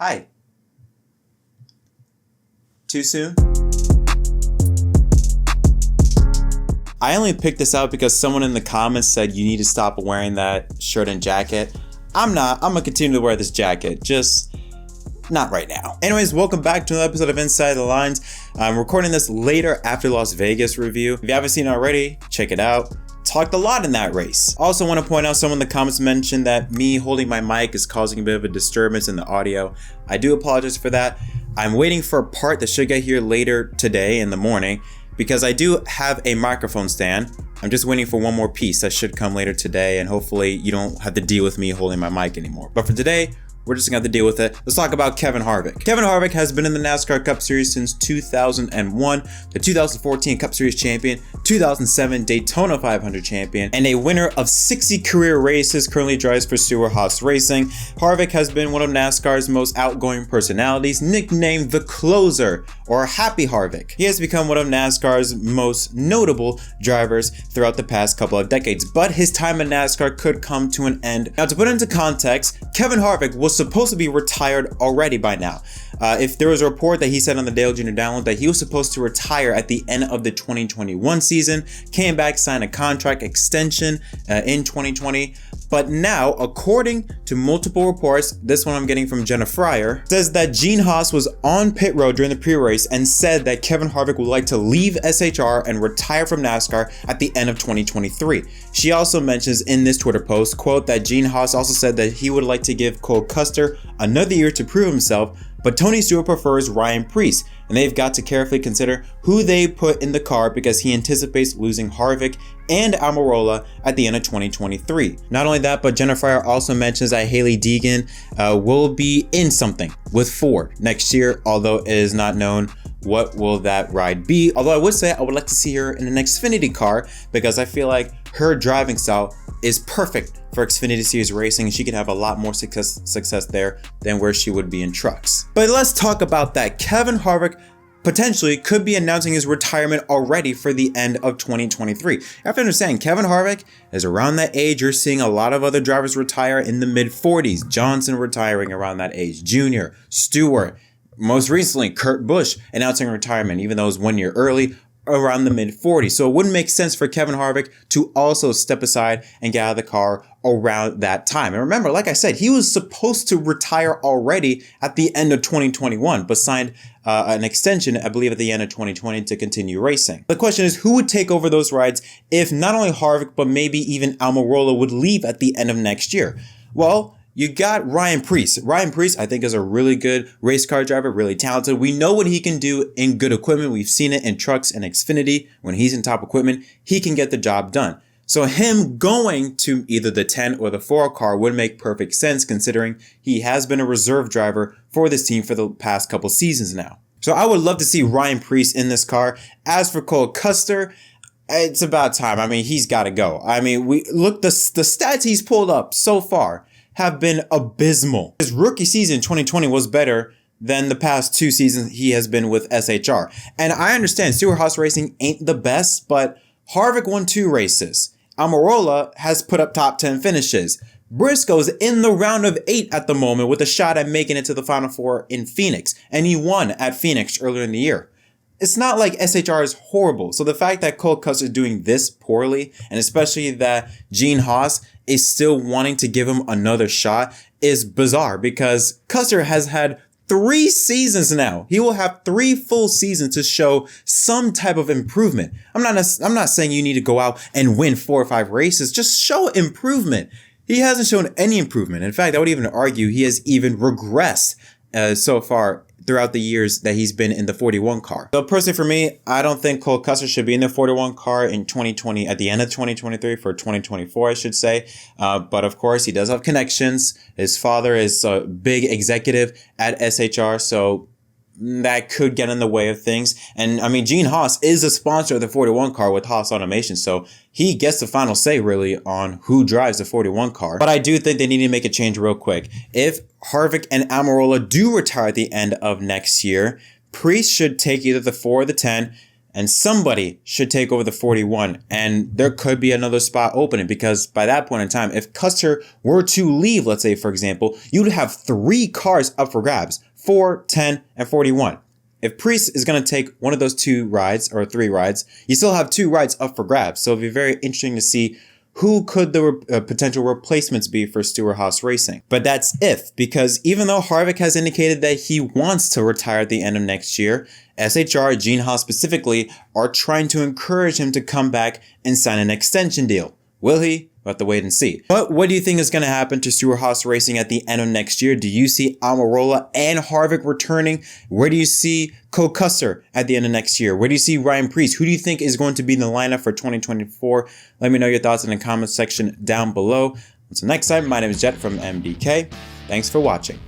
Hi. Too soon? I only picked this out because someone in the comments said you need to stop wearing that shirt and jacket. I'm gonna continue to wear this jacket, just not right now. Anyways, welcome back to another episode of Inside the Lines. I'm recording this later after Las Vegas review. If you haven't seen it already, check it out. Talked a lot in that race. Also want to point out, someone in the comments mentioned that me holding my mic is causing a bit of a disturbance in the audio. I do apologize for that. I'm waiting for a part that should get here later today in the morning because I do have a microphone stand. I'm just waiting for one more piece that should come later today, and hopefully you don't have to deal with me holding my mic anymore. But for today, we're just gonna have to deal with it. Let's talk about Kevin Harvick. Kevin Harvick has been in the NASCAR Cup Series since 2001, the 2014 Cup Series champion, 2007 Daytona 500 champion, and a winner of 60 career races, currently drives for Stewart-Haas Racing. Harvick has been one of NASCAR's most outgoing personalities, nicknamed the Closer, or Happy Harvick. He has become one of NASCAR's most notable drivers throughout the past couple of decades, but his time in NASCAR could come to an end. Now, to put it into context, Kevin Harvick was supposed to be retired already by now. If there was a report that he said on the Dale Jr. Download that he was supposed to retire at the end of the 2021 season, came back, signed a contract extension in 2020. But now, according to multiple reports, this one I'm getting from Jenna Fryer, says that Gene Haas was on pit road during the pre-race and said that Kevin Harvick would like to leave SHR and retire from NASCAR at the end of 2023. She also mentions in this Twitter post, quote, that Gene Haas also said that he would like to give Cole Custer another year to prove himself, but Tony Stewart prefers Ryan Preece, and they've got to carefully consider who they put in the car because he anticipates losing Harvick and Almirola at the end of 2023. Not only that, but Jenna Fryer also mentions that Hailie Deegan will be in something with Ford next year, although it is not known what will that ride be. Although I would say I would like to see her in an Xfinity car because I feel like her driving style is perfect for Xfinity Series racing, and she could have a lot more success there than where she would be in trucks. But let's talk about that. Kevin Harvick potentially could be announcing his retirement already for the end of 2023. You have to understand, Kevin Harvick is around that age. You're seeing a lot of other drivers retire in the mid-40s. Johnson retiring around that age. Junior, Stewart, most recently Kurt Busch announcing retirement, even though it was 1 year early, around the mid-40s. So it wouldn't make sense for Kevin Harvick to also step aside and get out of the car around that time. And remember, like I said, he was supposed to retire already at the end of 2021, but signed an extension, I believe, at the end of 2020 to continue racing. The question is, who would take over those rides if not only Harvick, but maybe even Almirola would leave at the end of next year? Well, you got Ryan Preece. Ryan Preece, I think, is a really good race car driver, really talented. We know what he can do in good equipment. We've seen it in trucks and Xfinity. When he's in top equipment, he can get the job done. So him going to either the 10 or the 4 car would make perfect sense, considering he has been a reserve driver for this team for the past couple seasons now. So I would love to see Ryan Preece in this car. As for Cole Custer, it's about time. I mean, he's got to go. I mean, we look, the stats he's pulled up so far have been abysmal. His rookie season 2020 was better than the past 2 seasons he has been with SHR. And I understand Stewart-Haas Racing ain't the best, but Harvick won 2 races. Almirola has put up top 10 finishes. Briscoe's in the round of 8 at the moment with a shot at making it to the Final 4 in Phoenix, and he won at Phoenix earlier in the year. It's not like SHR is horrible. So the fact that Cole Custer is doing this poorly, and especially that Gene Haas is still wanting to give him another shot, is bizarre because Custer has had 3 seasons now. He will have 3 full seasons to show some type of improvement. I'm not saying you need to go out and win 4 or 5 races. Just show improvement. He hasn't shown any improvement. In fact, I would even argue he has even regressed so far throughout the years that he's been in the 41 car. So personally for me, I don't think Cole Custer should be in the 41 car in 2020, at the end of 2023 for 2024, I should say. But of course, he does have connections. His father is a big executive at SHR, so that could get in the way of things. And I mean, Gene Haas is a sponsor of the 41 car with Haas Automation, so he gets the final say really on who drives the 41 car. But I do think they need to make a change real quick. If Harvick and Almirola do retire at the end of next year, Preece should take either the 4 or the 10. and somebody should take over the 41, and there could be another spot opening, because by that point in time, if Custer were to leave, let's say, for example, you'd have 3 cars up for grabs, 4, 10, and 41. If Preece is going to take one of those 2 rides or 3 rides, you still have 2 rides up for grabs. So it'd be very interesting to see who could the potential replacements be for Stewart-Haas Racing. But that's if, because even though Harvick has indicated that he wants to retire at the end of next year, SHR, Gene Haas specifically, are trying to encourage him to come back and sign an extension deal. Will he? We'll have to wait and see. But what do you think is going to happen to Stewart-Haas Racing at the end of next year? Do you see Almirola and Harvick returning? Where do you see Cole Custer at the end of next year? Where do you see Ryan Preece? Who do you think is going to be in the lineup for 2024? Let me know your thoughts in the comment section down below. Until next time, my name is Jett from MDK. Thanks for watching.